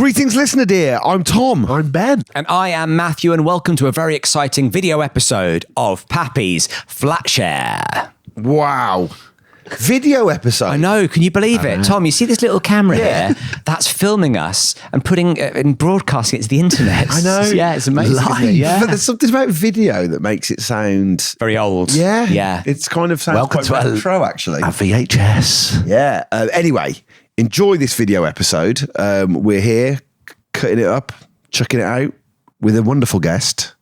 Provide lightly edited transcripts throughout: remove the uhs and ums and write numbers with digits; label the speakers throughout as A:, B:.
A: Greetings, listener dear. I'm Tom.
B: I'm Ben.
C: And I am Matthew, and welcome to a very exciting video episode of Pappy's Flatshare.
A: Wow. Video episode.
C: I know, can you believe it? Tom, you see this little camera here? That's filming us and putting and broadcasting it to the internet.
A: I know.
C: Yeah, it's amazing. Isn't it? Yeah.
A: But there's something about video that makes it sound
C: Very old.
A: Yeah.
C: Yeah.
A: It's kind of sounds
B: Welcome
A: quite
B: to
A: retro, actually.
B: A VHS.
A: Yeah. Anyway, enjoy this video episode. We're here, cutting it up, chucking it out with a wonderful guest,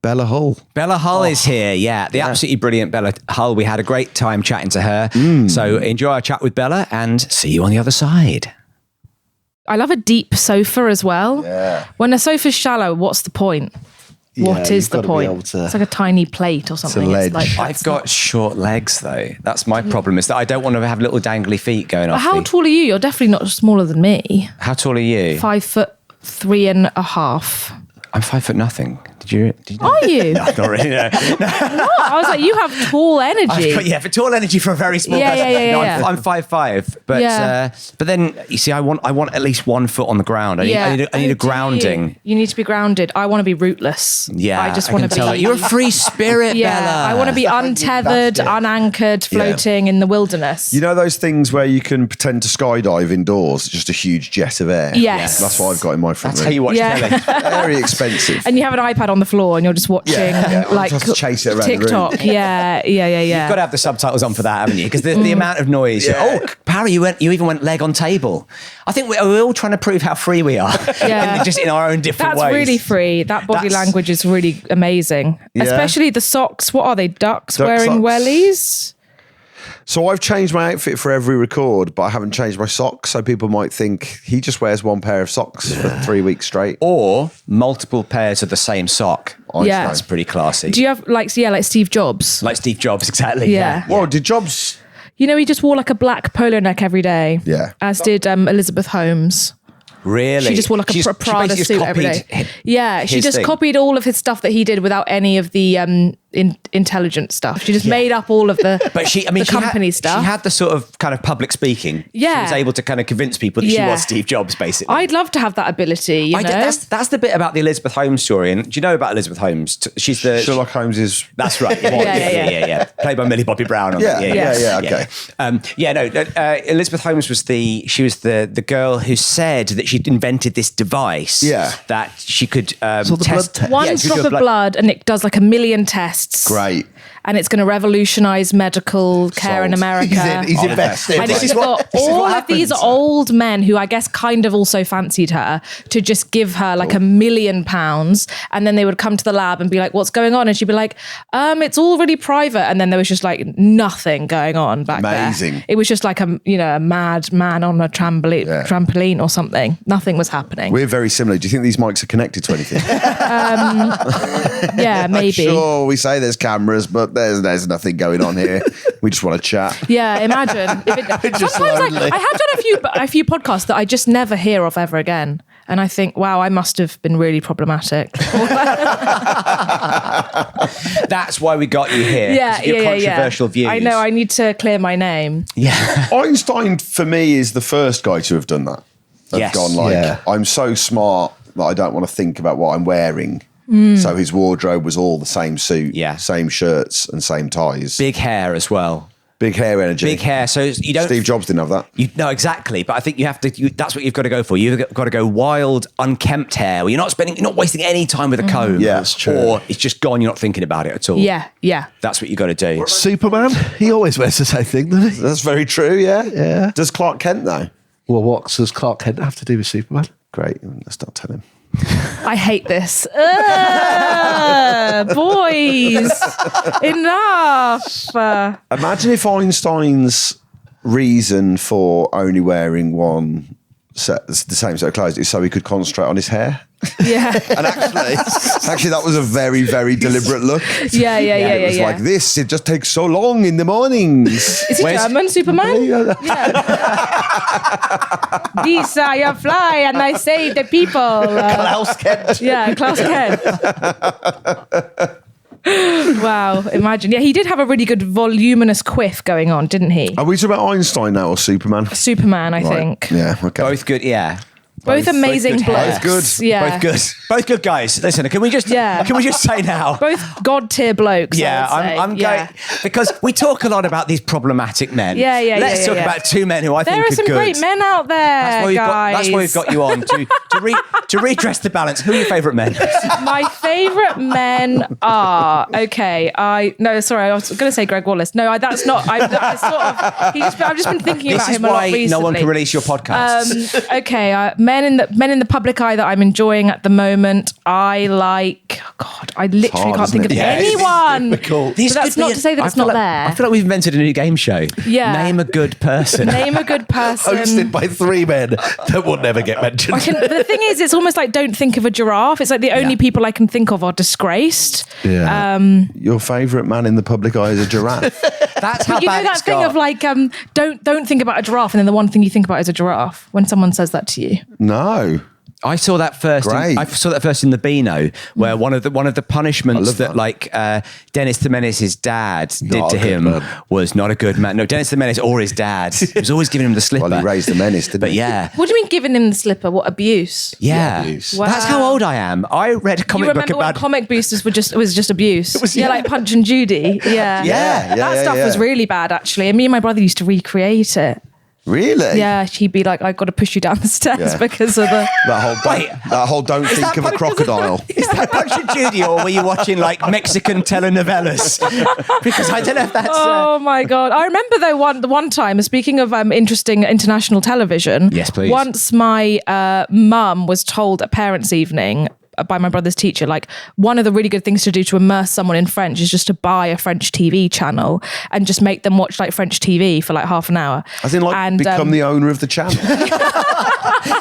A: Bella Hull.
C: Bella Hull is here, yeah. The absolutely brilliant Bella Hull. We had a great time chatting to her. So enjoy our chat with Bella and see you on the other side.
D: I love a deep sofa as well.
A: Yeah.
D: When a sofa's shallow, what's the point? What is the point? It's like a tiny plate or something.
A: ledge.
C: I've got short legs though. That's my problem, is that I don't want to have little dangly feet going off.
D: How tall are you? You're definitely not smaller than me.
C: How tall are you?
D: 5'3.5".
C: I'm 5 foot nothing. Did you know?
D: Are you?
C: No, not really, no.
D: What? I was like, you have tall energy.
C: For tall energy for a very small
D: Yeah,
C: person.
D: yeah.
C: I'm 5'5", but but then you see, I want at least 1 foot on the ground. I need a grounding.
D: You need to be grounded. I want to be rootless.
C: Yeah,
D: I just want to be.
C: tell that. You're a free spirit,
D: Yeah,
C: Bella.
D: I want to be untethered, unanchored, floating in the wilderness.
A: You know those things where you can pretend to skydive indoors, just a huge jet of air?
D: Yes.
A: That's what I've got in my front
C: That's
A: room.
C: how you watch telly.
A: Very expensive.
D: And you have an iPad on the floor and you're just watching like
A: I'll just chase it around the room.
D: TikTok. Yeah.
C: You've got to have the subtitles on for that, haven't you? Because the amount of noise.
A: Yeah.
C: Oh, Parry, you even went leg on table. I think we're all trying to prove how free we are.
D: Yeah.
C: Just in our own different
D: That's
C: ways.
D: really free. That body language is really amazing.
A: Yeah.
D: Especially the socks. What are they? Ducks
A: Duck
D: wearing
A: socks.
D: wellies?
A: So I've changed my outfit for every record, but I haven't changed my socks. So people might think he just wears one pair of socks for 3 weeks straight.
C: Or multiple pairs of the same sock.
D: Yeah.
C: That's pretty classy.
D: Do you have like Steve Jobs?
C: Like Steve Jobs, exactly.
D: Yeah.
A: Whoa, did Jobs?
D: You know, he just wore like a black polo neck every day.
A: Yeah.
D: As did Elizabeth Holmes.
C: Really?
D: She just wore like a Prada suit every day. She just copied all of his stuff that he did without any of the intelligent stuff. She just made up all of the company stuff.
C: She had the sort of kind of public speaking.
D: Yeah.
C: She was able to kind of convince people that she was Steve Jobs, basically.
D: I'd love to have that ability, you know?
C: That's the bit about the Elizabeth Holmes story. And do you know about Elizabeth Holmes? She's the...
A: Sherlock Holmes is...
C: That's right.
D: Yeah.
C: Played by Millie Bobby Brown.
A: Okay.
C: Elizabeth Holmes was the girl who said that she'd invented this device that she could
B: the blood test.
D: One drop of blood and it does like 1 million tests.
A: Great.
D: And it's going to revolutionise medical care in America.
B: He's invested.
D: And she's got all of these old men who I guess kind of also fancied her to just give her like £1 million. And then they would come to the lab and be like, what's going on? And she'd be like, it's all really private. And then there was just like nothing going on back
A: Amazing.
D: there. It was just like a mad man on a trampoline or something. Nothing was happening.
A: We're very similar. Do you think these mics are connected to anything?
D: Yeah, maybe.
A: Sure, we say there's cameras, but there's nothing going on here. We just want to chat.
D: Yeah, imagine. Sometimes I have done a few podcasts that I just never hear of ever again. And I think, wow, I must have been really problematic.
C: That's why we got you here. Your controversial views.
D: I know, I need to clear my name.
C: Yeah.
A: Einstein, for me, is the first guy to have done that. I'm so smart that I don't want to think about what I'm wearing. So his wardrobe was all the same suit, same shirts and same ties.
C: Big hair as well.
A: Big hair energy.
C: Big hair. So you don't.
A: Steve Jobs didn't have that.
C: No, exactly. But I think you have to. That's what you've got to go for. You've got to go wild, unkempt hair. Where you're not wasting any time with a comb.
A: Yeah, that's true.
C: Or it's just gone. You're not thinking about it at all.
D: Yeah.
C: That's what you got to do.
B: Superman, he always wears the same thing, doesn't he?
A: That's very true. Yeah.
B: Yeah.
A: Does Clark Kent though?
B: Well, what does Clark Kent have to do with Superman?
A: Great. Let's not tell him.
D: I hate this. Boys, enough.
A: Imagine if Einstein's reason for only wearing one set, the same set of clothes, is so he could concentrate on his hair.
D: Yeah.
A: And actually, that was a very, very deliberate look.
D: Yeah.
A: It was like this. It just takes so long in the mornings.
D: Is he German, Superman? Yeah. These are fly, and I say the people.
C: Klaus Kent.
D: Yeah, Klaus Kent. Wow, imagine. Yeah, he did have a really good voluminous quiff going on, didn't he?
A: Are we talking about Einstein now or Superman?
D: Superman, I think.
A: Yeah, okay.
C: Both good. Yeah.
D: Both amazing blokes.
A: Both good.
D: Yeah.
C: Both good guys. Listen, can we just say now?
D: Both god tier blokes.
C: Yeah, I'm going because we talk a lot about these problematic men. Let's talk about two men who I think are good.
D: There are some great men out there, guys.
C: That's why we've got you on to redress the balance. Who are your favourite men?
D: My favourite men are I was going to say Greg Wallace. No, that's not. I've just been thinking about him a lot recently.
C: This is why no one can release your podcast.
D: Men in the public eye that I'm enjoying at the moment. I like. God, I literally can't think of anyone. But that's not to say that it's not there.
C: I feel like we've invented a new game show.
D: Yeah.
C: Name a good person.
D: Name a good person.
B: Hosted by three men that will never get mentioned.
D: The thing is, it's almost like don't think of a giraffe. It's like the only people I can think of are disgraced.
B: Yeah.
A: Your favourite man in the public eye is a giraffe.
C: That's how
D: you know that thing of like, don't think about a giraffe, and then the one thing you think about is a giraffe when someone says that to you.
A: No.
C: I saw that first. I saw that first in the Beano, where one of the punishments that like Dennis the Menace's dad did to him was not a good man. No, Dennis the Menace or his dad was always giving him the slipper.
A: Well, he raised the menace, didn't he?
C: Yeah.
D: What do you mean giving him the slipper? What abuse?
C: Yeah.
A: Abuse.
D: Wow.
C: That's how old I am. I read a comic book about
D: when comic boosters were just abuse. Like Punch and Judy. Yeah. That stuff was really bad actually. And me and my brother used to recreate it.
A: Really?
D: Yeah, he'd be like, "I've got to push you down the stairs because of the
A: that whole don't think of a crocodile."
C: Is that Punch and Judy, or were you watching like Mexican telenovelas? Because I don't know if that's.
D: Oh my god! I remember though one time. Speaking of interesting international television,
C: yes, please.
D: Once my mum was told at parents' evening by my brother's teacher, like one of the really good things to do to immerse someone in French is just to buy a French TV channel and just make them watch like French TV for like half an hour.
A: As in like become the owner of the channel.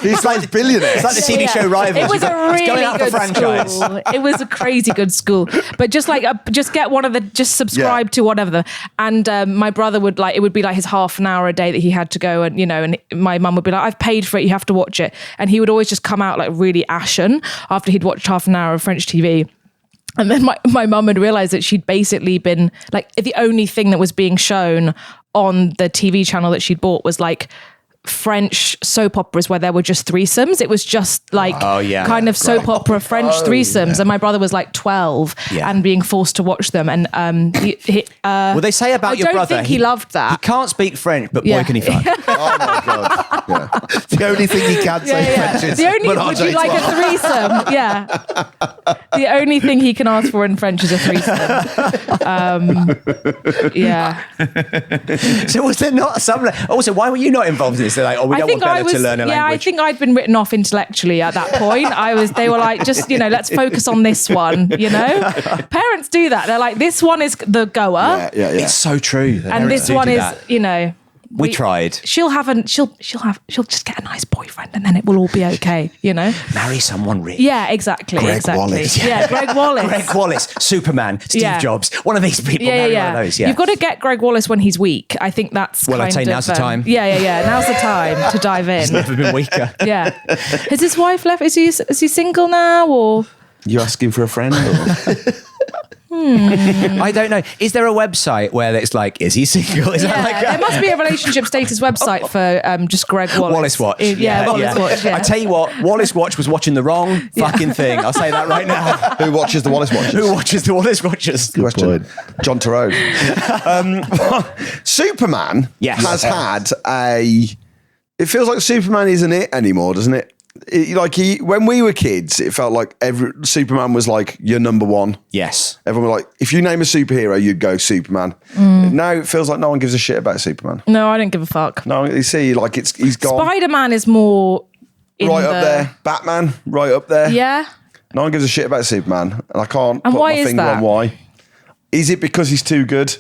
A: He's like billionaire.
C: It's like the TV show Rivals.
D: It was a really good franchise. School. It was a crazy good school. But just like just get one of the subscribe to whatever. And my brother would it would be like his half an hour a day that he had to go, and and my mum would be like, "I've paid for it, you have to watch it." And he would always just come out like really ashen after he'd watched half an hour of French TV. And then my mum had realised that she'd basically been like, the only thing that was being shown on the TV channel that she'd bought was like French soap operas where there were just threesomes. It was just like kind of soap opera French threesomes. And my brother was like 12 and being forced to watch them. And
C: well, they say about your brother,
D: I don't think he loved that.
C: He can't speak French, but boy can he fuck.
A: Oh my god! Yeah.
B: The only thing he can say French is.
D: Would you like a threesome? Yeah. The only thing he can ask for in French is a threesome.
C: So was there not some? Also, why were you not involved in this? They're like, we don't want Bella to learn a language.
D: Yeah, I think I'd been written off intellectually at that point. They were like, just, let's focus on this one, Parents do that. They're like, this one is the goer.
A: Yeah.
C: It's so true.
D: And this one is,
C: we tried.
D: She'll just get a nice boyfriend and then it will all be okay,
C: Marry someone rich.
D: Yeah, exactly.
A: Greg Wallace.
D: Yeah, Greg Wallace.
C: Greg Wallace, Superman, Steve Jobs. One of these people. Marry one of those. Yeah.
D: You've got to get Greg Wallace when he's weak. I think that's
C: I'd say now's the time.
D: Yeah. Now's the time to dive in.
C: He's never been weaker.
D: Yeah. Has his wife left? Is he single now or?
A: You asking for a friend? Or?
C: I don't know. Is there a website where it's like, is he single? Is that like
D: there must be a relationship status website for just Greg Wallace.
C: Wallace Watch.
D: Wallace Watch. Yeah.
C: I tell you what, Wallace Watch was watching the wrong fucking thing. I'll say that right now.
A: Who watches the Wallace Watches?
C: Who watches the Wallace Watches?
A: Good question. John Turone. Superman has had it feels like Superman isn't it anymore, doesn't it? When we were kids, it felt like Superman was like your number one.
C: Yes.
A: Everyone was like, if you name a superhero, you'd go Superman. Now it feels like no one gives a shit about Superman.
D: No, I don't give a fuck.
A: No, you see, like he's gone.
D: Spider-Man is more
A: up there. Batman, right up there.
D: Yeah.
A: No one gives a shit about Superman, and I can't
D: and
A: put
D: why
A: my finger on why. Is it because he's too good?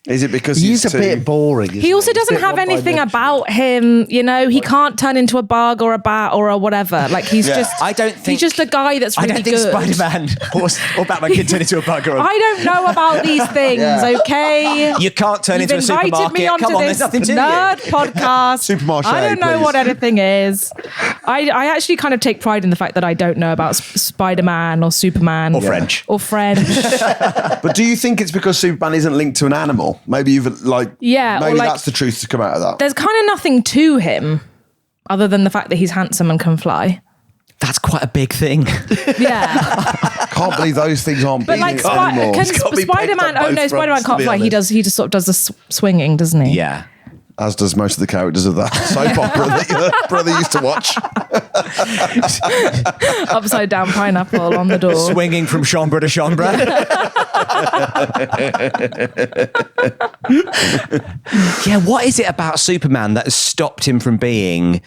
A: Is it because
B: he's a bit boring?
D: He also doesn't have anything about him, He can't turn into a bug or a bat or a whatever. Like he's just.
C: I don't think
D: he's just a guy that's really good.
C: I don't think Spider-Man or Batman can turn into a bug or a.
D: I don't know about these things. Okay.
C: You can't turn into a supermarket.
D: Invited me onto
C: there's nothing to
D: nerd podcast.
A: Supermarché,
D: I don't know what anything is. I actually kind of take pride in the fact that I don't know about Spider-Man or Superman
C: or French.
A: But do you think it's because Superman isn't linked to an animal? Maybe you've maybe that's the truth to come out of that.
D: There's kind of nothing to him. other than the fact that he's handsome and can fly.
C: That's quite a big thing.
D: Yeah.
A: Can't believe those things aren't
D: But
A: big
D: like
A: anymore.
D: Spider-Man, Spider-Man can't fly. He just sort of does the swinging, doesn't he?
C: Yeah.
A: As does most of the characters of that soap opera that your brother used to watch.
D: Upside down pineapple on the door.
C: Swinging from chambre to chambre. Yeah, what is it about Superman that has stopped him from being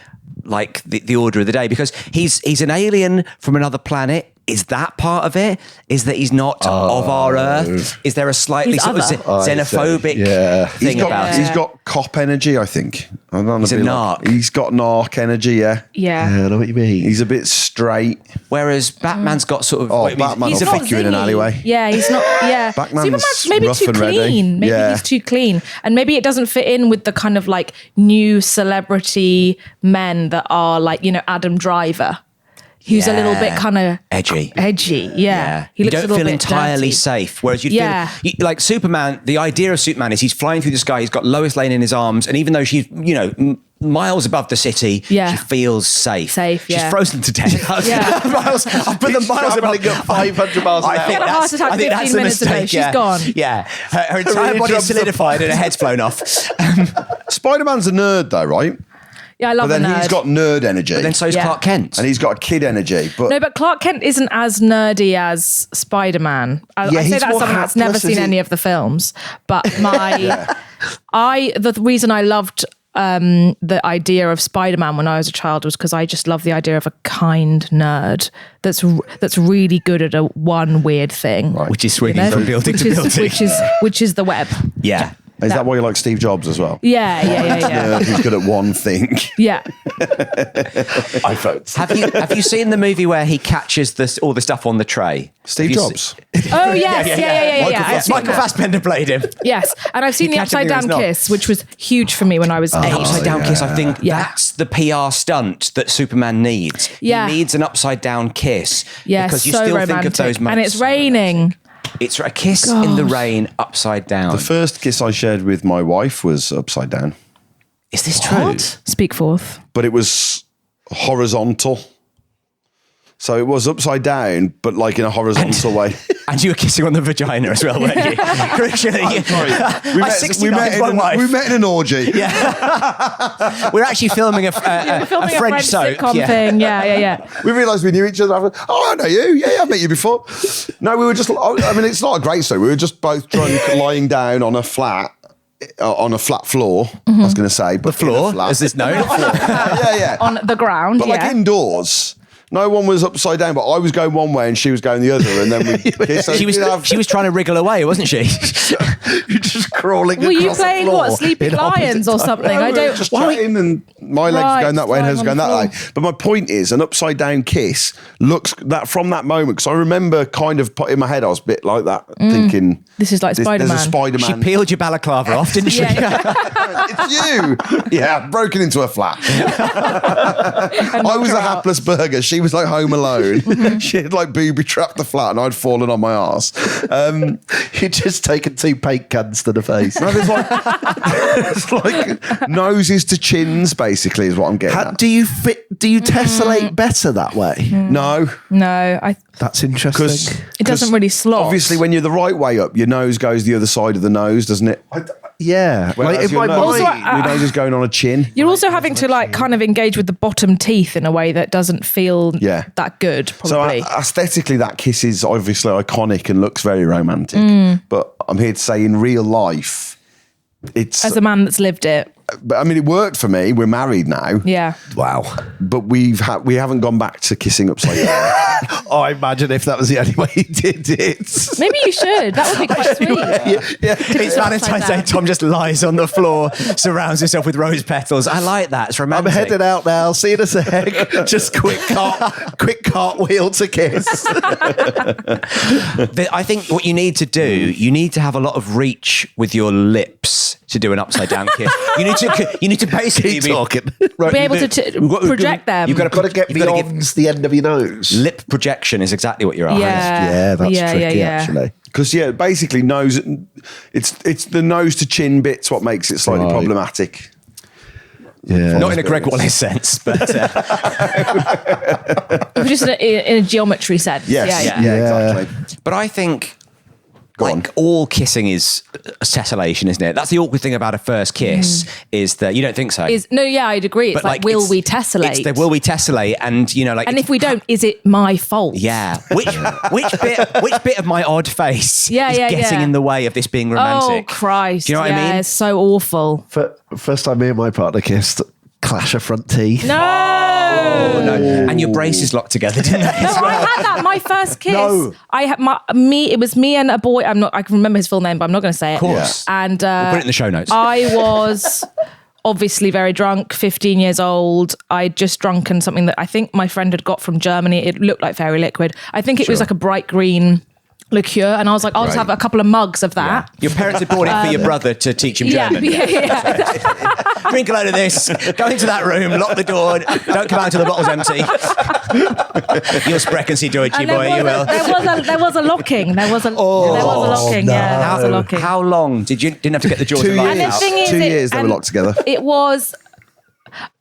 C: like the order of the day? Because he's an alien from another planet. Is that part of it? Is that he's not of our Earth? Is there a slightly sort of xenophobic thing about it?
A: He's got cop energy, I think.
C: He's a narc.
A: He's got narc energy, yeah.
D: Yeah.
B: I know what you mean.
A: He's a bit straight.
C: Whereas Batman's got sort of...
A: Batman will fuck you in an alleyway.
D: Yeah, he's not... Yeah.
A: Superman's
D: maybe
A: rough
D: too
A: and ready.
D: clean. Maybe
A: Yeah.
D: he's too clean. And maybe it doesn't fit in with the kind of like new celebrity men that are like, Adam Driver. Who's a little bit kind of
C: edgy,
D: yeah.
C: You don't feel entirely safe. Whereas you feel like Superman. The idea of Superman is he's flying through the sky. He's got Lois Lane in his arms, and even though she's miles above the city, she feels safe. She's frozen to death. Miles, I've put the miles above 500 miles an hour.
D: I had a heart attack 15 minutes ago. She's gone.
C: Yeah, her entire body is solidified and her head's blown off.
A: Spider-Man's a nerd, though, right?
D: Yeah, I love
A: But then
D: nerd.
A: he's got nerd energy.
C: But then so's Clark Kent.
A: And he's got a kid energy. But
D: No, but Clark Kent isn't as nerdy as Spider-Man. I say
A: he's
D: that as
A: more
D: someone that's
A: hapless,
D: never seen
A: isn't he?
D: any of the films. But the reason I loved the idea of Spider-Man when I was a child was because I just love the idea of a kind nerd that's really good at one weird thing,
C: which is swinging from building to building,
D: which is the web.
C: Yeah.
A: Is that why you like Steve Jobs as well?
D: Yeah.
A: Nerd who's good at one thing.
D: Yeah.
B: iPhones.
C: Have you seen the movie where he catches all the stuff on the tray?
A: Steve Jobs.
D: Oh yes, yeah.
C: Michael Fassbender played him.
D: Yes, and I've seen the
C: catches him
D: Upside
C: when he's
D: Down
C: not.
D: Kiss, which was huge for me when I was 8.
C: Upside down kiss, I think that's the PR stunt that Superman needs.
D: Yeah.
C: He needs an upside down kiss.
D: Yeah,
C: because you
D: so
C: still
D: romantic.
C: think of those moments.
D: And it's raining.
C: It's a kiss in the rain, upside down.
A: The first kiss I shared with my wife was upside down.
C: Is this true?
D: Speak forth.
A: But it was horizontal. So it was upside down, but like in a horizontal way.
C: And you were kissing on the vagina as well, weren't you? Crucially,
A: we met in an orgy.
C: Yeah. We're actually filming a French soap
D: thing. Yeah.
A: We realised we knew each other. I know you. Yeah, I've met you before. No, we were just, it's not a great story. We were just both drunk, lying down on a flat floor, I was going to say. But
C: the floor, as it's known.
A: Yeah.
D: On the ground,
A: But like indoors. No one was upside down, but I was going one way and she was going the other, and then we kissed.
C: She was trying to wriggle away, wasn't she?
B: You're just crawling.
D: Were you
B: across the
D: playing
B: floor
D: Sleeping Lions or something?
A: No, we were just chatting, and my legs going that way and hers going that way. But my point is, an upside down kiss looks that from that moment, because I remember kind of in my head I was a bit like that, thinking
D: this is like Spider-Man.
A: There's a Spider-Man.
C: She peeled your balaclava off, didn't she?
A: It's you. Yeah, broken into a flat. I was a hapless burger. She was like Home Alone. She had like booby trapped the flat, and I'd fallen on my arse.
B: You'd just taken 2 paint cans to the face.
A: No, it's like noses to chins, basically, is what I'm getting at.
B: Do you tessellate better that way?
A: No.
B: That's interesting.
D: It doesn't really slot.
A: Obviously, when you're the right way up, your nose goes the other side of the nose, doesn't it?
B: Yeah.
A: Whereas
B: in my
A: your
B: mind,
A: nose is going on a chin.
D: You're also having to like kind of engage with the bottom teeth in a way that doesn't feel that good, probably.
A: So aesthetically, that kiss is obviously iconic and looks very romantic. But I'm here to say, in real life, it's...
D: As a man that's lived it.
A: But I mean, it worked for me. We're married now.
D: Yeah.
B: wow.
A: But we haven't gone back to kissing upside down.
B: I imagine if that was the only way he did it.
D: Maybe you should. That would be quite sweet.
C: It's Valentine's Day. Tom just lies on the floor, surrounds himself with rose petals. I like that. It's romantic.
B: I'm headed out now. See you in a sec. Just quick cartwheel to kiss.
C: I think what you need to do, you need to have a lot of reach with your lips to do an upside down kiss. You need to basically
B: Keep talking.
D: Be able to project them.
C: You've got
B: Got to get beyond the end of your nose.
C: lip projection is exactly what you're after.
B: Yeah, that's tricky actually.
A: Because basically nose, it's the nose to chin bit's what makes it slightly problematic.
B: Yeah.
C: Not in a Greg Wallace sense, but
D: just in a geometry sense.
A: Yes.
C: Yeah.
A: Exactly.
C: But I think
A: on.
C: all kissing is a tessellation, isn't it? That's the awkward thing about a first kiss is that you don't think so.
D: I'd agree. It's
C: But
D: will we tessellate?
C: It's the will we tessellate, and
D: and if we don't, is it my fault?
C: Yeah. Which bit of my odd face is getting in the way of this being romantic?
D: Oh Christ!
C: Do you know what I mean?
D: It's so awful.
B: First time me and my partner kissed, clash of front teeth.
D: No.
C: Oh, no. And your braces locked together, didn't they?
D: No, I had that. My first kiss.
B: No.
D: I had it was me and a boy. I can remember his full name, but I'm not going to say it.
C: Of course.
A: Yeah.
D: And
C: we'll put it in the show notes.
D: I was obviously very drunk, 15 years old. I'd just drunken something that I think my friend had got from Germany. It looked like fairy liquid. I think it was like a bright green liqueur, and I was like, I'll just have a couple of mugs of that.
C: Your parents had bought it for your brother to teach him German.
D: Yeah.
C: Drink a load of this, go into that room, lock the door, don't come out until the bottle's empty. You'll sprechen Sie Deutsche, boy, you will.
D: There was a locking. There was a locking.
B: No.
D: Yeah, there was a locking.
C: How long didn't have to get the jaws
A: 2
C: of life
A: years.
C: out?
D: And the thing is,
A: 2 years they were locked together.
D: It was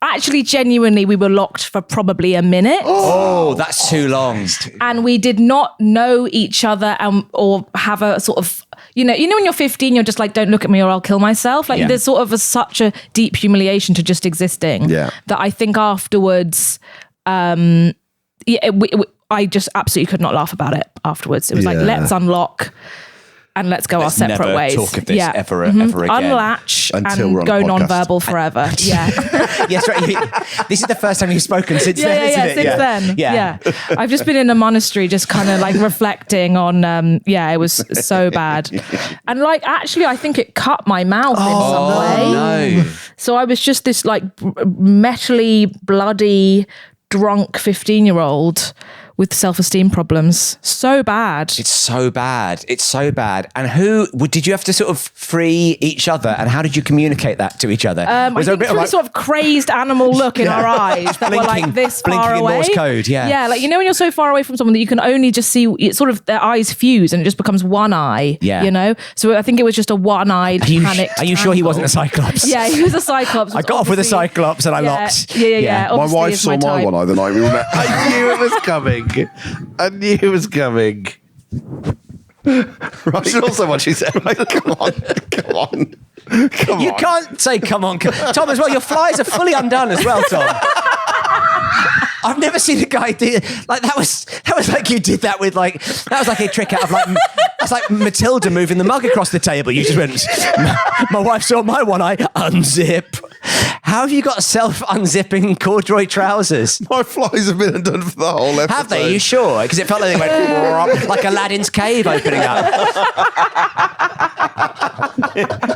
D: actually genuinely, we were locked for probably a minute.
C: Oh, that's too long.
D: And we did not know each other or have a sort of, you know when you're 15, you're just like, don't look at me or I'll kill myself. Like there's sort of such a deep humiliation to just existing that I think afterwards, I just absolutely could not laugh about it afterwards. It was like, let's unlock and let's go our separate ways.
C: Talk of this ever again.
D: Unlatch
A: Until
D: and
A: we're on
D: go
A: a podcast.
D: non-verbal forever. Yeah.
C: Yes, right. This is the first time you've spoken since then, isn't it?
D: Since then. Yeah. I've just been in a monastery just kind of like reflecting on, it was so bad. And like, actually, I think it cut my mouth in some way.
C: No.
D: So I was just this like metally, bloody, drunk 15-year-old with self-esteem problems. So bad.
C: It's so bad. And did you have to sort of free each other? And how did you communicate that to each other?
D: Was there a bit of sort of crazed animal look in our eyes that were like this far
C: blinking in
D: away?
C: Morse code, yeah.
D: Yeah, like, when you're so far away from someone that you can only just see, it's sort of their eyes fuse and it just becomes one eye, So I think it was just a one-eyed panicked
C: Are you sure he wasn't a cyclops?
D: Yeah, he was a cyclops.
C: I got off with a cyclops and I locked.
D: Yeah.
A: My wife saw my one eye the night we met.
B: I knew it was coming. I knew it was coming. Right. Also what she said. Right,
A: Come on.
C: You can't say come on. Tom, as well, your flies are fully undone as well, Tom. I've never seen a guy do like that. Was like you did that with like that was like a trick out of like that's like Matilda moving the mug across the table. You just went. My wife saw my one eye unzip. How have you got self-unzipping corduroy trousers?
A: My flies have been undone for the whole episode.
C: Have they? Are you sure? Because it felt like they went like Aladdin's cave opening up.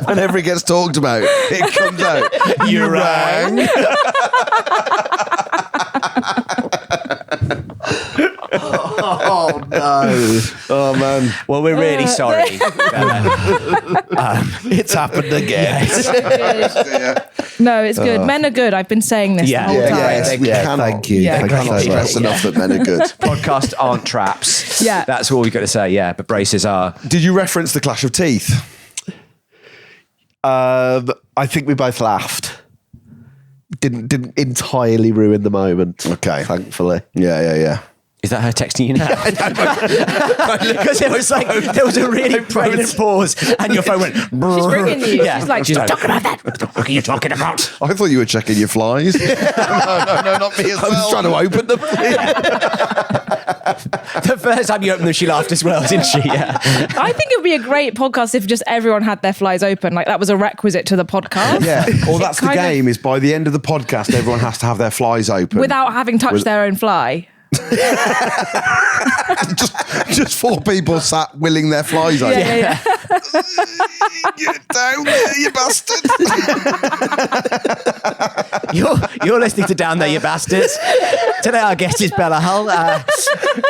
A: Whenever it gets talked about, it comes out. You rang.
B: Oh no!
A: Oh man.
C: Well, we're really sorry.
B: It's happened again.
D: No, it's good. Men are good. I've been saying this the whole time.
A: Yes, we cannot.
B: Thank you.
D: Yeah.
B: Thank you so
A: stress
B: much.
A: enough that men are good.
C: Podcasts aren't traps.
D: Yeah.
C: That's all we've got to say. Yeah, but braces are.
A: Did you reference the clash of teeth?
B: I think we both laughed. Didn't entirely ruin the moment.
A: Okay.
B: Thankfully.
A: Yeah.
C: Is that her texting you now? Because it was like there was a really pregnant pause, and your phone went.
D: She's ringing you.
C: Yeah.
D: She's like,
C: She's
D: stop
C: like,
D: talking about that.
C: What are you talking about?
A: I thought you were checking your flies. No, not me as well. I was trying to open them.
C: The first time you opened them, she laughed as well, didn't she? Yeah.
D: I think it would be a great podcast if just everyone had their flies open. Like that was a requisite to the podcast.
A: Yeah. Or that's the
D: kind of-
A: game, is by the end of the podcast, everyone has to have their flies open.
D: Without having touched their own fly.
A: just 4 people sat willing their flies open.
D: Yeah.
A: Get down there, you bastard.
C: You're listening to Down There, You Bastards. Today our guest is Bella Hull.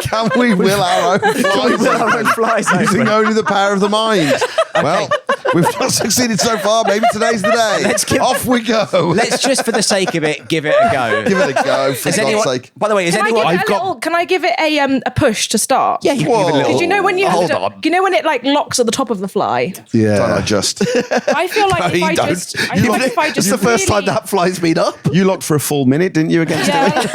A: Can we will our own flies
C: Will our own
A: open?
C: flies
A: Using
C: open.
A: only the power of the mind. Well, We've not succeeded so far. Maybe today's the day. Off we go.
C: Let's just, for the sake of it, give it a go.
A: Give it a go, for God's sake.
C: By the way,
D: can I give it a push to start?
C: Yeah, you can give it a little.
D: Did you know when you know when it like locks at the top of the fly?
B: Yeah.
A: Don't adjust.
D: I feel like if I just
B: it's the first time that fly's been up.
A: You locked for a full minute, didn't you, against it?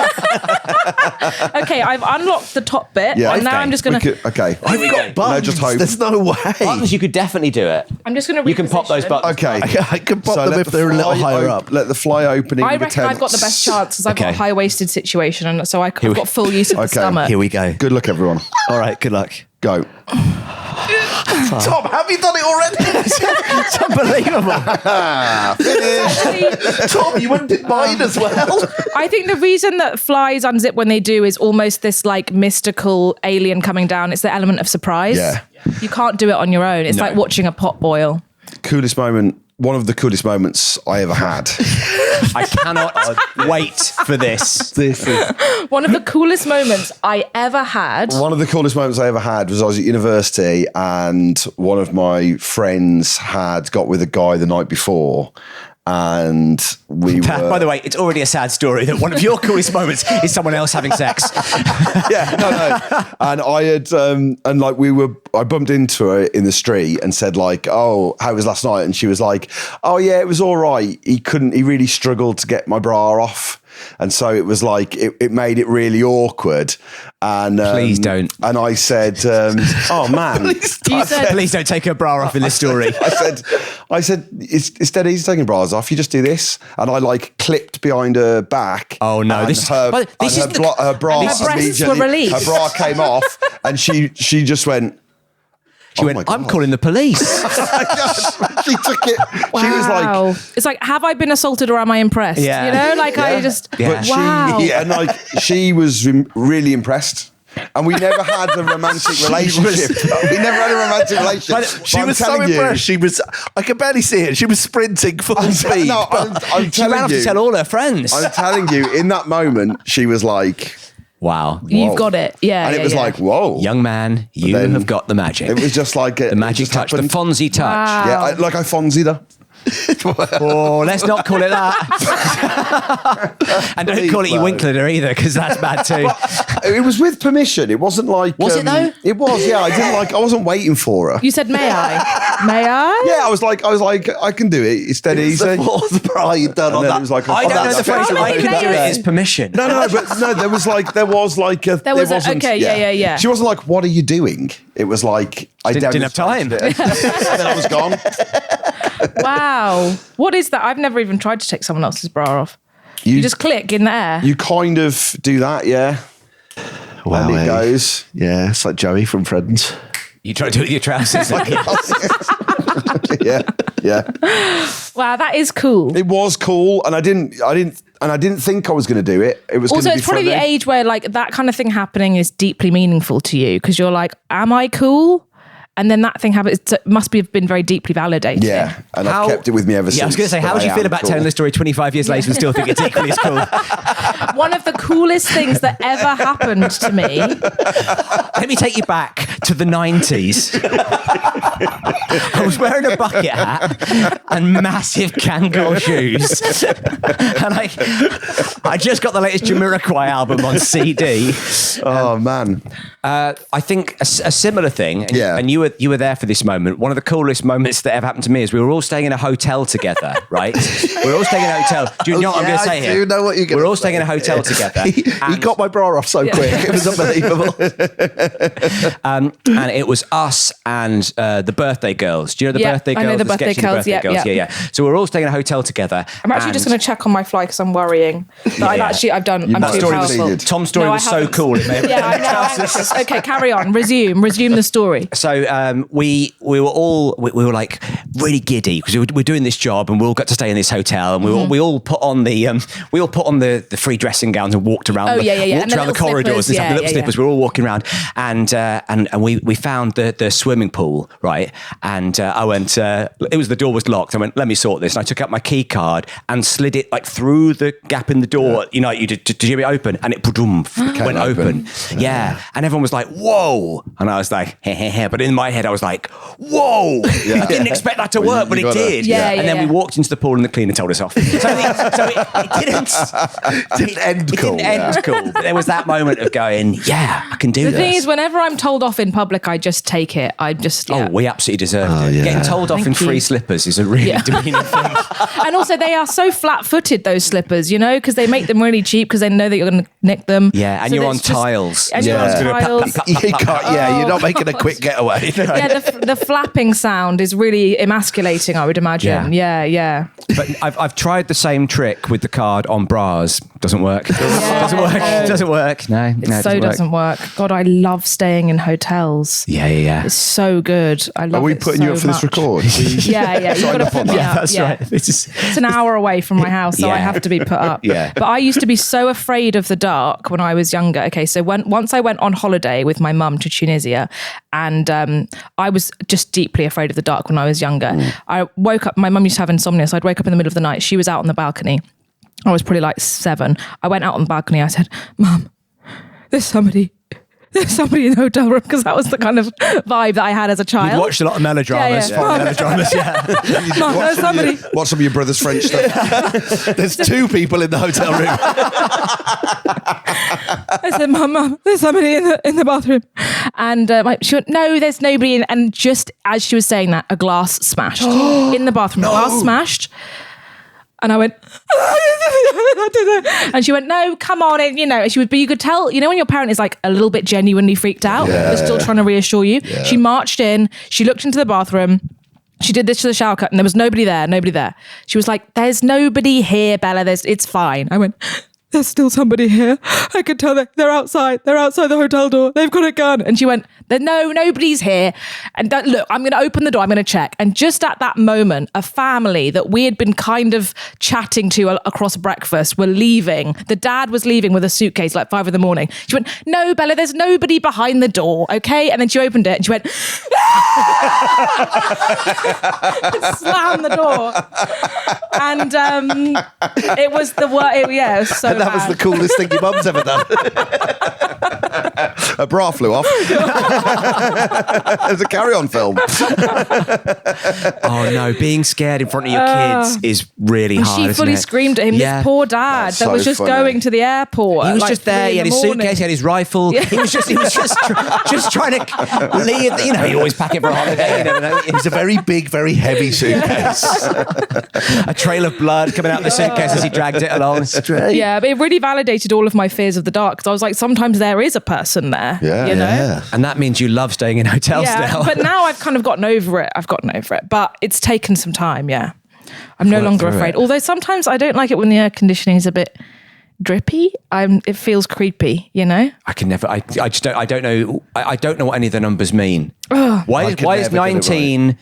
D: Okay, I've unlocked the top bit, and now I'm just going to...
A: Okay.
B: I've got buttons.
A: No, just hope.
B: There's no way.
C: Buttons, you could definitely do it.
D: I'm just going to
C: You can pop those buttons.
A: Okay.
B: I can pop them if they're a little higher up.
A: Let the fly opening
D: I reckon I've got the best chance because I've got a high-waisted situation, and so I've got full use of the stomach.
C: Here we go.
A: Good luck, everyone.
C: All right, good luck.
A: Go.
B: Tom, have you done it already?
C: It's unbelievable.
A: Finish.
B: Tom, you went in mine as well.
D: I think the reason that flies unzip when they do is almost this like mystical alien coming down. It's the element of surprise.
A: Yeah.
D: You can't do it on your own. It's like watching a pot boil.
A: Coolest moment. One of the coolest moments I ever had.
C: I cannot wait for this.
B: This is
D: One of the coolest moments I ever had.
A: One of the coolest moments I ever had was I was at university and one of my friends had got with a guy the night before. And we were...
C: By the way, it's already a sad story that one of your coolest moments is someone else having sex.
A: Yeah, no. And I had, I bumped into her in the street and said like, oh, how was last night? And she was like, oh yeah, it was all right. He really struggled to get my bra off. And so it was like, it made it really awkward. And
C: please don't.
A: And I said, oh man.
C: Please don't take her bra off in this story.
A: I said, it's dead easy taking bras off. You just do this. And I like clipped behind her back.
C: Oh no.
A: Her bra
D: breasts were released.
A: Her bra came off and she just went,
C: She went, I'm calling the police.
A: She took it.
D: Wow.
A: She was like...
D: It's like, have I been assaulted or am I impressed?
C: Yeah.
D: You know, like I just...
C: Yeah.
A: But
D: wow.
A: she was really impressed. And we never had a romantic relationship. We never had a romantic relationship.
B: She was so impressed. I could barely see it. She was sprinting full speed.
A: No, I'm
C: She ran
A: telling
C: off
A: you.
C: to tell all her friends.
A: I'm telling you, in that moment, she was like...
C: Wow.
D: You've got it. Yeah.
A: And it was like, whoa.
C: Young man, you have got the magic.
A: It was just like...
C: the magic touch, the Fonzie touch.
D: Wow.
A: Yeah, I Fonzied her.
C: Oh, let's not call it that. And don't call it you winkling her either, because that's bad too.
A: It was with permission. It wasn't like...
C: Was it though?
A: It was, yeah. I wasn't waiting for her.
D: You said, may I? May I?
A: Yeah, I was like, I can do it. It's dead easy.
B: The fourth bra you'd done on that.
A: It was like
C: I don't know the phrase
D: How
C: I
D: many
C: can do it
D: layers?
C: is permission.
A: No, there was
D: okay, yeah.
A: She wasn't like, what are you doing? It was like, I
C: Didn't have time.
A: And then I was gone.
D: Wow. What is that? I've never even tried to take someone else's bra off. You just click in the air.
A: You kind of do that, yeah.
B: Wow,
A: and it goes.
B: Yeah, it's like Joey from Friends.
C: You try to do it with your trousers.
A: Yeah.
D: Wow, that is cool.
A: It was cool, and I didn't think I was going to do it. It was
D: also,
A: gonna be
D: it's probably
A: funny.
D: the age where like that kind of thing happening is deeply meaningful to you because you're like, am I cool? And then that thing happens. It must have been very deeply validating.
A: Yeah, and I've kept it with me ever since.
C: Yeah, I was going to say, how would you feel about telling the story 25 years later and still think it's equally as cool?
D: One of the coolest things that ever happened to me.
C: Let me take you back to the 90s. I was wearing a bucket hat and massive Kangol shoes. And I just got the latest Jamiroquai album on CD.
A: Oh, man.
C: I think a similar thing, and
A: Yeah.
C: you were there for this moment. One of the coolest moments that ever happened to me is we were all staying in a hotel together, right? We were all staying in a hotel. Do you know what I'm going to say here?
B: I do know what you're going to say.
C: We're all staying in a hotel together.
B: He got my bra off so quick. It was unbelievable.
C: And it was us and the birthday girls. Do you know the birthday girls?
D: I know the birthday girls.
C: Yeah. So we're all staying in a hotel together.
D: I'm actually just going to check on my fly because I'm worrying. But I'm too powerful.
C: Tom's story was so cool. It made
D: I know. Okay, carry on. Resume the story.
C: So we were like really giddy because we're doing this job and we all got to stay in this hotel and we all put on the free dressing gowns and walked around. Walked around the corridors and stuff. The little slippers. We were all walking around and we found the swimming pool, right? And I went, the door was locked. I went, let me sort this. And I took out my key card and slid it like through the gap in the door, you know, you did to hear it open, and it went open. Yeah. And everyone was like, whoa. And I was like, heh. But in my head, I was like, whoa. Yeah. I didn't expect that to work, but it did. And then we walked into the pool and the cleaner told us off. So it didn't end cool. But there was that moment of going, yeah, I can do this.
D: The thing is, whenever I'm told off in public, I just take it. Oh,
C: we absolutely deserved it. Getting told off in free slippers is a really demeaning thing.
D: And also, they are so flat-footed, those slippers, you know, because they make them really cheap because they know that you're going to nick them.
C: Yeah, and so you're on tiles.
D: And you're on tiles.
B: You're not making a quick getaway.
D: Yeah, the flapping sound is really emasculating, I would imagine. Yeah.
C: But I've tried the same trick with the card on bras. Doesn't work. Doesn't work. No, it doesn't work. God, I love staying in hotels. Yeah.
D: It's so good. I love it.
A: Are we putting you up for this record?
D: Yeah. You've got to put me up.
C: That's right.
D: It's an hour away from my house, so I have to be put up.
C: Yeah.
D: But I used to be so afraid of the dark when I was younger. Okay, so once I went on holiday with my mum to Tunisia, and I was just deeply afraid of the dark when I was younger. I woke up, my mum used to have insomnia, so I'd wake up in the middle of the night. She was out on the balcony. I was probably like 7. I went out on the balcony. I said, Mum, there's somebody in the hotel room, because that was the kind of vibe that I had as a child.
C: You'd watched a lot of melodramas.
D: Mum, there's somebody.
A: Watch some of your brother's French stuff.
B: There's 2 people in the hotel room.
D: I said, Mum, there's somebody in the bathroom. And she went, no, there's nobody in. And just as she was saying that, a glass smashed in the bathroom. No. Glass smashed. And I went, and she went, no, come on. And, you know, but you could tell, you know, when your parent is like a little bit genuinely freaked out, they're still trying to reassure you. Yeah. She marched in, she looked into the bathroom, she did this to the shower curtain, and there was nobody there. She was like, there's nobody here, Bella, it's fine. I went, there's still somebody here. I could tell they're outside the hotel door. They've got a gun. And she went, no, nobody's here. And look, I'm going to open the door. I'm going to check. And just at that moment, a family that we had been kind of chatting to across breakfast were leaving. The dad was leaving with a suitcase like 5 a.m. She went, no, Bella, there's nobody behind the door. Okay. And then she opened it and she went, slammed the door. And it was the worst. It was so
B: and that was the coolest thing your mum's ever done.
A: A bra flew off. It was a carry-on film.
C: Oh no, being scared in front of your kids is really hard.
D: She fully screamed at him. This poor dad that was just going to the airport.
C: He was just there. He had his suitcase. He had his rifle. Yeah. He was just trying to leave. You know, he always pack it for a holiday. You never know.
B: It was a very big, very heavy suitcase.
C: A trail of blood coming out of the suitcase as he dragged it along.
D: Yeah, but it really validated all of my fears of the dark, because I was like, sometimes there is a person there.
A: Yeah,
D: you know?
A: Yeah.
C: And that means you love staying in hotels now.
D: But now I've kind of gotten over it. But it's taken some time. Yeah, I'm no longer afraid. Although sometimes I don't like it when the air conditioning is a bit drippy. It feels creepy, you know.
C: I can never. I just don't. I don't know. I don't know what any of the numbers mean. Why is 19?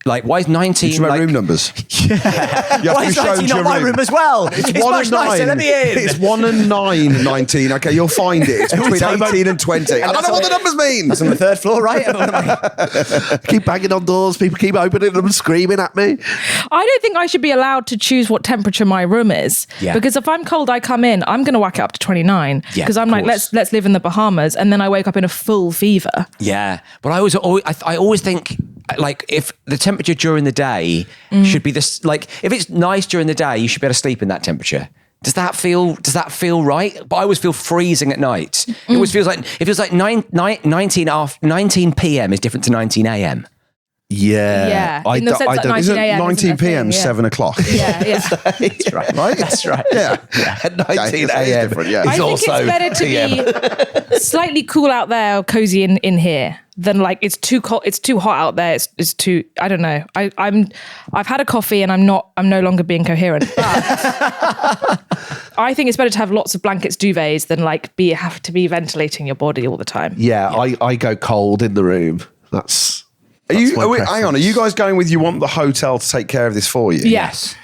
C: Like, why is 19?
A: It's my room numbers.
C: Yeah. Why is 19 not my room as well? It's 1 and 9. Let me in.
A: It's 1 and 9, 19. Okay, you'll find it. It's between 18 and 20. I don't know what the numbers mean.
C: That's on the 3rd floor, right?
B: Keep banging on doors. People keep opening them, screaming at me.
D: I don't think I should be allowed to choose what temperature my room is. Yeah. Because if I'm cold, I come in, I'm going to whack it up to 29. Because I'm like, let's live in the Bahamas. And then I wake up in a full fever.
C: Yeah. But I always think, like, if the temperature during the day should be this, like, if it's nice during the day, you should be able to sleep in that temperature. Does that feel right? But I always feel freezing at night. It always feels like 19 p.m. is different to 19 a.m.
D: Yeah.
A: In the sense that 19 a.m. 19 p.m. 7 o'clock.
D: Yeah.
C: That's right.
A: Right?
C: That's right.
A: Yeah.
B: At 19 a.m.
A: Yeah.
D: I think it's better to be slightly cool out there or cozy in here than like it's too cold. It's too hot out there. It's too. I don't know. I've had a coffee and I'm no longer being coherent. But I think it's better to have lots of blankets, duvets than like have to be ventilating your body all the time.
B: Yeah. I go cold in the room.
A: Hang on, are you guys going with you want the hotel to take care of this for you?
D: Yes.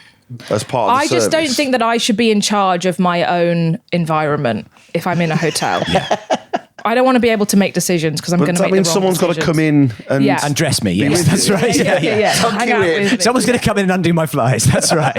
A: As part of the
D: I just don't think that I should be in charge of my own environment if I'm in a hotel. I don't want to be able to make decisions because I'm going to make the wrong
A: someone's got to
D: decisions.
A: come in
C: and dress me. Yes, that's right.
D: Yeah. Hang out with me.
C: Someone's going to come in and undo my flies. That's right.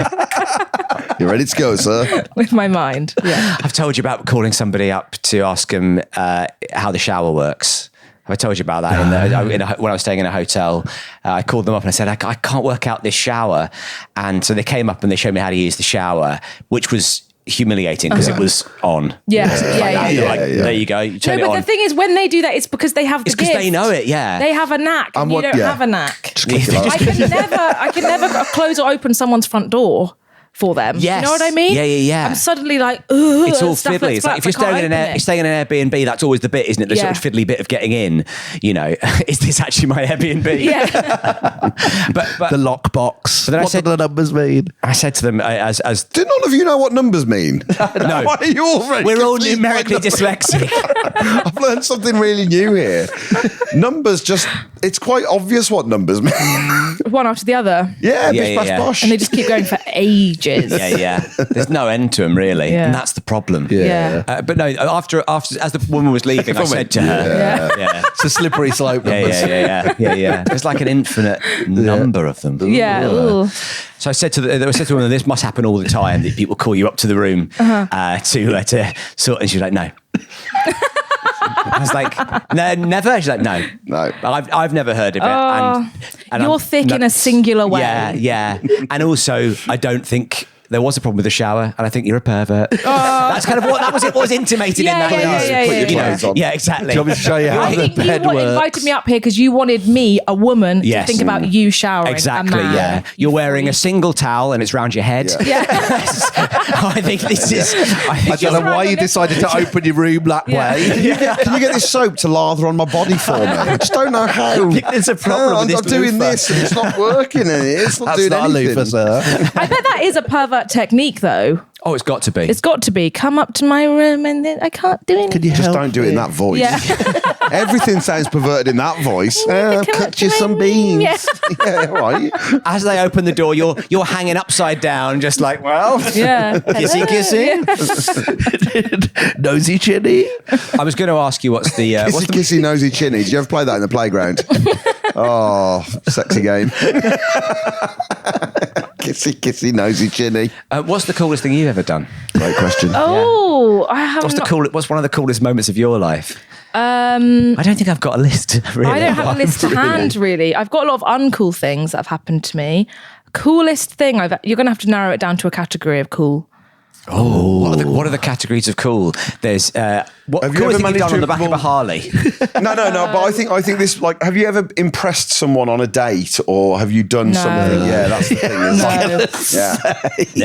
A: You're ready to go, sir.
D: With my mind. Yeah.
C: I've told you about calling somebody up to ask them how the shower works. Have I told you about that? When I was staying in a hotel, I called them up and I said, I can't work out this shower. And so they came up and they showed me how to use the shower, which was humiliating because it was on. There you go. You turn it on.
D: The thing is, when they do that, it's because they have the gift.
C: It's because they know it, yeah.
D: They have a knack and you don't have a knack. I can never close or open someone's front door for them.
C: Yes.
D: You know what I mean?
C: Yeah.
D: I'm suddenly like, ugh.
C: It's all fiddly. It's like if you're staying in an Airbnb, that's always the bit, isn't it? The sort of fiddly bit of getting in. You know, is this actually my Airbnb?
D: Yeah.
B: but the lockbox.
C: What
B: do the numbers mean?
C: I said to them, as
A: do none of you know what numbers mean?
C: No.
A: Why are you all
C: We're all numerically dyslexic.
A: I've learned something really new here. Numbers it's quite obvious what numbers mean.
D: One after the other.
A: Yeah, bish, bash, bosh.
D: And they just keep going for ages.
C: Yeah. There's no end to them, really. Yeah. And that's the problem.
D: Yeah.
C: But no, after as the woman was leaving, I said to her,
B: It's a slippery slope.
C: Yeah. There's like an infinite number of them.
D: Yeah. Ooh.
C: So I said to the woman, this must happen all the time, that people call you up to the room to sort, and she's like, no. I was like, no, never. She's like, no. I've never heard of it. And
D: you're thick in a singular way.
C: Yeah. And also, I don't think there was a problem with the shower, and I think you're a pervert. That's kind of what was intimated in that. Yeah, exactly.
B: Do you want me to show you how
D: I
B: the
D: think
B: bed
D: you
B: works?
D: invited me up here because you wanted me, a woman, to think about you showering.
C: Exactly.
D: A man.
C: Yeah. You're wearing a single towel, and it's round your head.
D: Yeah.
C: I think this is.
B: I don't know why you decided to open your room that way.
A: Can you get this soap to lather on my body for me? I just don't know how.
B: There's a problem with this.
A: I'm doing this and it's not working. And it's not doing anything.
B: A loofah, sir.
D: I bet that is a pervert technique, though.
C: Oh, it's got to be.
D: It's got to be. Come up to my room and then I can't do anything.
B: Can you
A: just don't do it in that voice?
D: Yeah.
A: Everything sounds perverted in that voice.
D: Come
A: Cut
D: up to
A: you
D: my
A: some
D: room.
A: beans.
D: Yeah.
A: Right.
C: As they open the door, you're hanging upside down, just like, well,
D: Yeah.
C: kissy.
B: Nosy chinny.
C: I was going to ask you what's the
A: Kissy nosy chinny. Did you ever play that in the playground? Oh, sexy game. Kissy nosy chinny.
C: what's the coolest thing you've ever done?
A: Great question.
D: Oh, I haven't.
C: What's one of the coolest moments of your life? I don't think I've got a list. Really.
D: I don't have a list to hand, really. I've got a lot of uncool things that have happened to me. Coolest thing you're going to have to narrow it down to a category of cool.
C: Oh, what are the categories of cool? There's what
A: Have you
C: coolest
A: ever
C: thing you've
A: managed
C: done
A: to
C: on the back of a
A: involve-
C: Harley?
A: No. But I think this, like, have you ever impressed someone on a date, or have you done something? Yeah, that's the thing.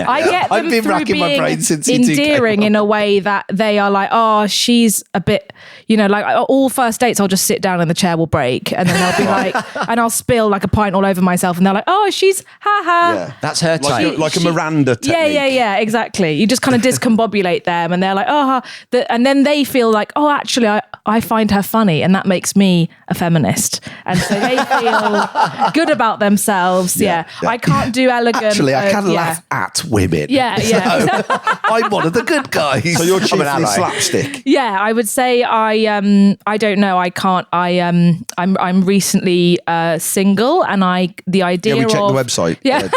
D: I get them
B: I've been
D: through
B: racking my
D: being
B: brain since you two came
D: endearing
B: on.
D: in a way that they are like, oh, she's a bit, like all first dates, I'll just sit down and the chair will break, and then they'll be like, and I'll spill like a pint all over myself, and they're like, oh, she's ha.
A: Yeah.
C: That's her type.
A: Like a Miranda technique.
D: Yeah, exactly. You just kind of discombobulate them, and they're like, and then they feel like, oh, actually, I find her funny, and that makes me a feminist, and so they feel good about themselves. Yeah. I can't do elegant.
B: Actually, I can laugh at women.
D: Yeah.
B: So, I'm one of the good guys.
A: So you're chiefly
B: ally.
A: slapstick.
D: Yeah, I would say I don't know. I can't. I'm recently single, and the idea
A: Yeah, we checked
D: of
A: the website.
D: Yeah.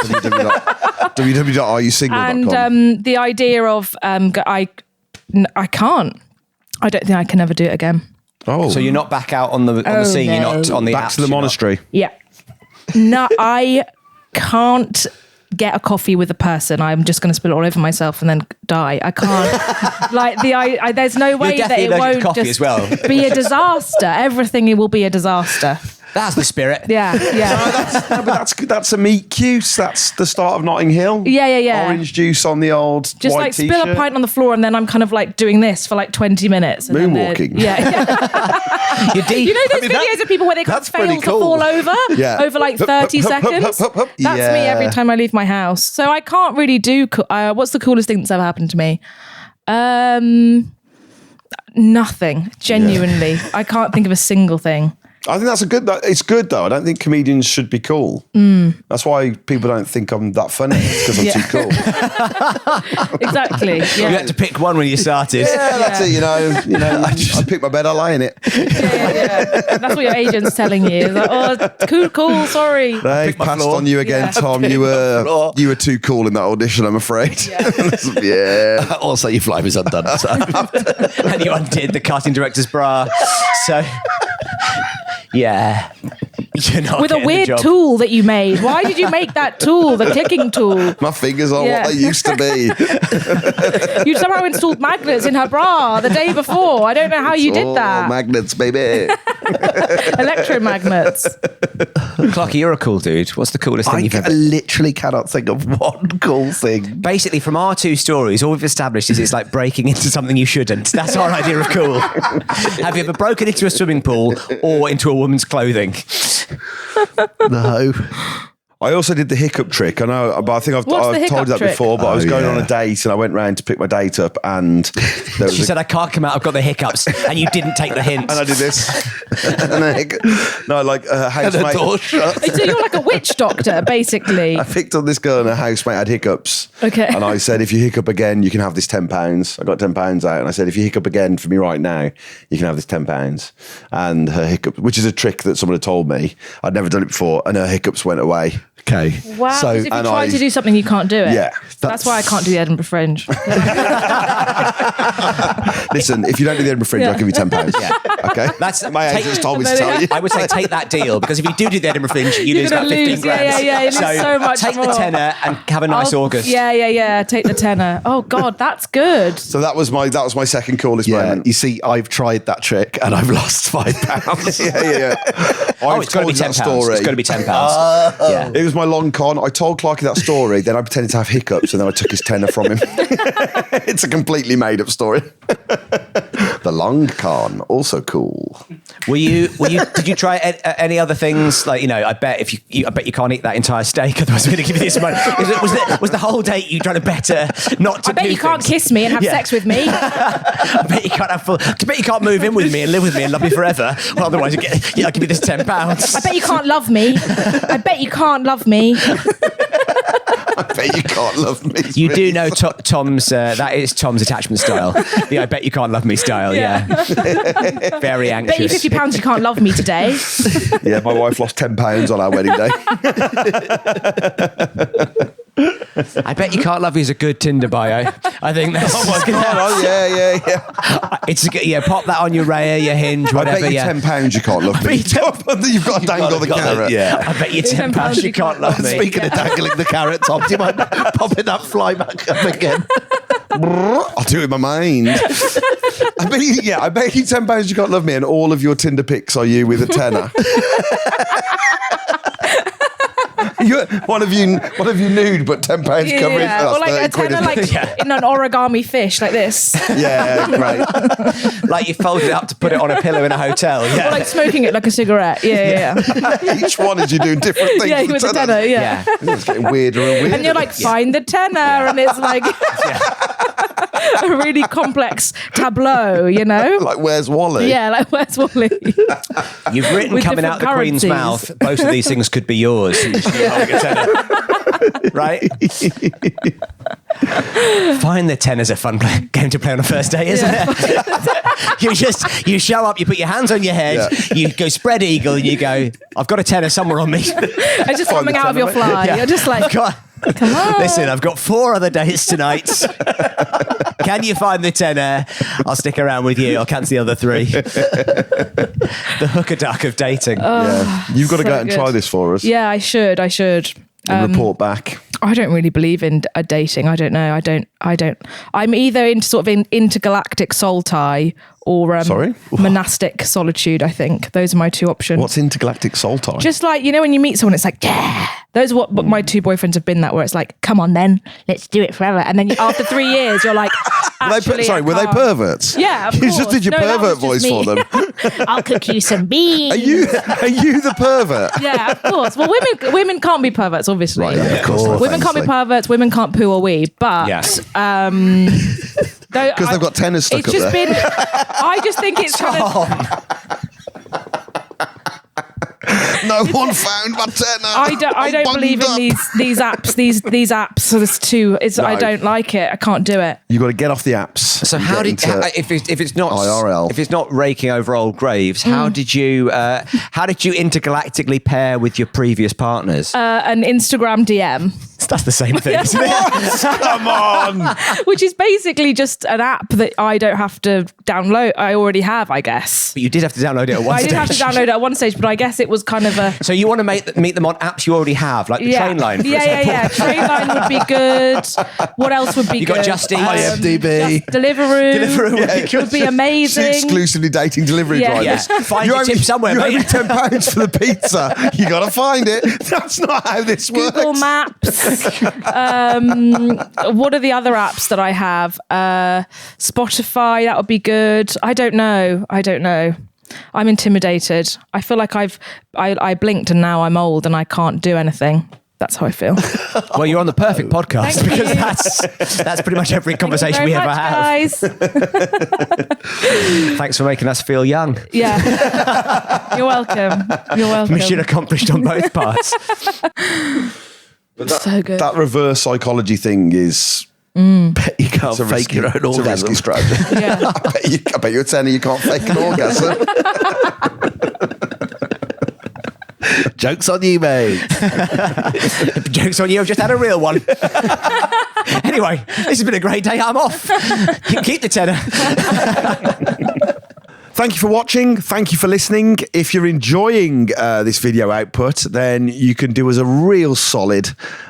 A: www.areyousingle.com.
D: And the idea of I can't. I don't think I can ever do it again.
A: Oh,
C: So you're not back out on the scene.
D: no.
C: You're not on the
A: back
C: apps,
A: to the
C: you're not-
A: monastery.
D: Yeah. No, I can't get a coffee with a person. I'm just going to spill it all over myself and then die. I can't. There's no way that
C: definitely
D: it
C: allergic to
D: won't
C: coffee
D: just
C: as well.
D: be a disaster. Everything will be a disaster.
C: That's the spirit.
D: Yeah.
A: That's a meat cute. That's the start of Notting Hill.
D: Yeah.
A: Orange juice on the old
D: Just
A: white
D: like
A: t-shirt.
D: spill a pint on the floor, and then I'm kind of like doing this for like 20 minutes. And then
A: Moonwalking.
D: Yeah.
C: You're deep.
D: You know those videos of people where they can't
A: that's
D: fail
A: pretty
D: to
A: cool.
D: fall over
A: Yeah.
D: over like 30 seconds? That's me every time I leave my house. So I can't really do. What's the coolest thing that's ever happened to me? Nothing. Genuinely, I can't think of a single thing.
A: I think that's it's good though. I don't think comedians should be cool. That's why people don't think I'm that funny. It's because I'm too cool.
D: Exactly. Yeah.
C: You had to pick one when you started.
A: Yeah, that's it. I pick my bed, I lie in it.
D: Yeah. That's what your agent's telling you. It's like, cool, sorry.
A: They passed on you again, Tom. You were too cool in that audition, I'm afraid. Yeah.
B: Also, your fly was undone. So.
C: And you undid the casting director's bra. So, yeah. You're not
D: with a weird tool that you made. Why did you make that tool, the clicking tool?
A: My fingers are what they used to be.
D: You somehow installed magnets in her bra the day before. I don't know how you did that.
A: Magnets, baby.
D: Electromagnets.
C: Clocky, you're a cool dude. What's the coolest thing you've ever...
B: I literally cannot think of one cool thing.
C: Basically, from our two stories, all we've established is it's like breaking into something you shouldn't. That's our idea of cool. Have you ever broken into a swimming pool or into a woman's clothing?
B: No.
A: I also did the hiccup trick. I know, but I think I've told you that
D: trick?
A: before. But I was going on a date and I went round to pick my date up, and
C: she said, "I can't come out. I've got the hiccups," and you didn't take the hint.
A: And I did this. No, like a housemate.
D: So you're like a witch doctor, basically.
A: I picked up this girl and her housemate had hiccups.
D: Okay.
A: And I said, if you hiccup again, you can have this £10. I got £10 out, and I said, if you hiccup again for me right now, you can have this £10. And her hiccup, which is a trick that someone had told me, I'd never done it before, and her hiccups went away.
B: Okay.
D: Wow. So, if you try to do something, you can't do it.
A: Yeah.
D: That's why I can't do the Edinburgh Fringe.
A: Listen, if you don't do the Edinburgh Fringe, I'll give you £10.
C: Yeah.
A: Okay.
C: That's
A: my agents told me to tell you.
C: I would say take that deal, because if you do the Edinburgh Fringe, you lose about 15 grand.
D: Yeah. You lose so much
C: take
D: more.
C: the tenner and have a nice August.
D: Yeah. Take the tenner. Oh God, that's good.
A: So that was my second coolest moment.
B: You see, I've tried that trick and I've lost £5.
A: Yeah.
C: It's got to be £10. It's got to be £10. Yeah.
A: It was my long con. I told Clarky that story, then I pretended to have hiccups, and then I took his tenner from him. It's a completely made up story. The long con, also cool.
C: Did you try any other things? Like, I bet you can't eat that entire steak, otherwise we're going to give you this money. Was the whole date you trying to better not to?
D: I bet you can't kiss me and have sex with me.
C: I bet you can't move in with me and live with me and love me forever. Well, otherwise I'll give you this £10.
D: I bet you can't love me. I bet you can't love me.
A: I bet you can't love me.
C: You do know Tom's, that is Tom's attachment style. The I bet you can't love me style, yeah. Very anxious.
D: Bet you £50 you can't love me today.
A: Yeah, my wife lost £10 on our wedding day.
C: I bet you can't love me is a good Tinder bio. I think that's...
A: Oh my God, yeah.
C: It's pop that on your Raya, your Hinge, whatever.
A: I bet you £10 you can't love me. You've got to dangle the carrot.
C: Yeah. I bet you £10 you can't love me.
B: Speaking of dangling the carrot, Tom, do you mind popping that fly back up again?
A: I'll do it with my mind. I bet you £10 you can't love me, and all of your Tinder pics are you with a tenner. One of you nude, but £10 covering.
D: Yeah, or like a tenner, in an origami fish, like this.
A: Yeah, great.
C: Like you folded it up to put it on a pillow in a hotel. Yeah.
D: Or like smoking it like a cigarette. Yeah.
A: Each one is you doing different things.
D: Yeah, with a tenner. Yeah.
A: It's getting weirder and weirder.
D: And you're like, find the tenner, and it's like a really complex tableau,
A: Like, where's Wally?
D: Yeah, like where's Wally?
C: You've written
D: With
C: coming out the Queen's mouth. Both of these things could be yours. Right? Find the tenner's a fun game to play on a first date, isn't it? You show up, you put your hands on your head, you go spread eagle, and you go, I've got a tenner somewhere on me.
D: It's just coming out of your fly. Yeah. You're just like, come on.
C: Listen, I've got 4 other dates tonight. Can you find the tenner? I'll stick around with you. I'll cancel the other 3. The hooker duck of dating.
A: You've got to go out and try this for us.
D: Yeah, I should.
A: And report back.
D: I don't really believe in dating. I don't know. I don't. I'm either into sort of intergalactic soul tie or monastic solitude. I think those are my 2 options.
A: What's intergalactic soul tie?
D: Just like, when you meet someone, it's like, yeah. Those are what my 2 boyfriends have been that, where it's like, come on then, let's do it forever. And then after 3 years, you're like,
A: were they perverts?
D: Yeah, of
A: you
D: course.
A: just did your pervert voice for them.
D: I'll cook you some beans.
A: Are you the pervert?
D: Yeah, of course. Well, women can't be perverts, obviously.
A: Right, of course.
D: Women can't be perverts. Women can't poo or wee. But
A: because they've got tennis stuck
D: it's
A: up
D: just
A: there.
D: I just think it's kind of.
A: No one found my tenner.
D: I don't believe in these apps. These apps. So there's two. I don't like it. I can't do it.
A: You got to get off the apps.
C: So how did if it's not
A: IRL.
C: if it's not raking over old graves? How did you intergalactically pair with your previous partners?
D: An Instagram DM.
C: That's the same thing, isn't it?
A: Come on.
D: Which is basically just an app that I don't have to download. I already have, I guess.
C: But you did have to download it at one stage.
D: I did have to download it at one stage, but I guess it was kind of a...
C: So you want to meet them on apps you already have, like the train line, for example?
D: Yeah. Train line would be good. What else would be good?
C: You got Just Eat.
A: IMDb.
D: Deliveroo would be amazing.
A: Exclusively dating delivery drivers.
C: Yeah. Find your tip somewhere, mate.
A: You owe me £10 for the pizza. You got to find it. That's not how this works.
D: Google Maps. What are the other apps that I have? Spotify, that would be good. I don't know. I'm intimidated. I feel like I blinked and now I'm old and I can't do anything. That's how I feel.
C: Well, you're on the perfect podcast because that's pretty much every conversation we ever have.
D: Guys.
C: Thanks for making us feel young.
D: Yeah. You're welcome.
C: Mission accomplished on both parts.
A: But
D: so good.
A: That reverse psychology thing is...
B: You can't fake your own orgasm.
A: It's a risky strategy.
D: Yeah.
A: I bet you're telling you can't fake an orgasm.
B: Joke's on you, mate.
C: Joke's on you, I've just had a real one. Anyway, this has been a great day. I'm off. Keep the tenner.
A: Thank you for watching. Thank you for listening. If you're enjoying this video output, then you can do us a real solid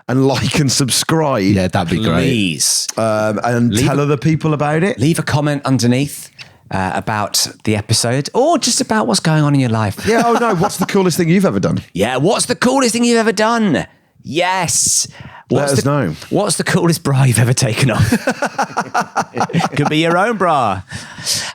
A: and like and subscribe.
B: Yeah, that'd be great.
C: Please.
A: And tell other people about it.
C: Leave a comment underneath about the episode or just about what's going on in your life.
A: Yeah, oh no, what's the coolest thing you've ever done?
C: Yeah, what's the coolest thing you've ever done? Yes.
A: Let us know.
C: What's the coolest bra you've ever taken off? Could be your own bra.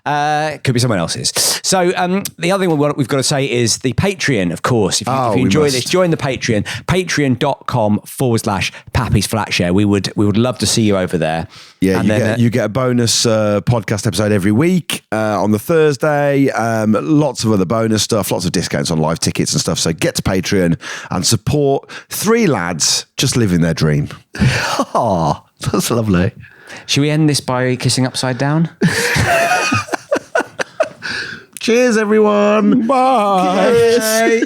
C: Could be someone else's. So the other thing we've got to say is the Patreon, of course. If you enjoy this, join the Patreon. Patreon.com/Pappy's Flatshare. We would love to see you over there.
A: Yeah, and you get a bonus podcast episode every week on the Thursday. Lots of other bonus stuff, lots of discounts on live tickets and stuff. So get to Patreon and support three lads just living their dream.
B: Oh, that's lovely.
C: Should we end this by kissing upside down?
A: Cheers, everyone.
B: Bye.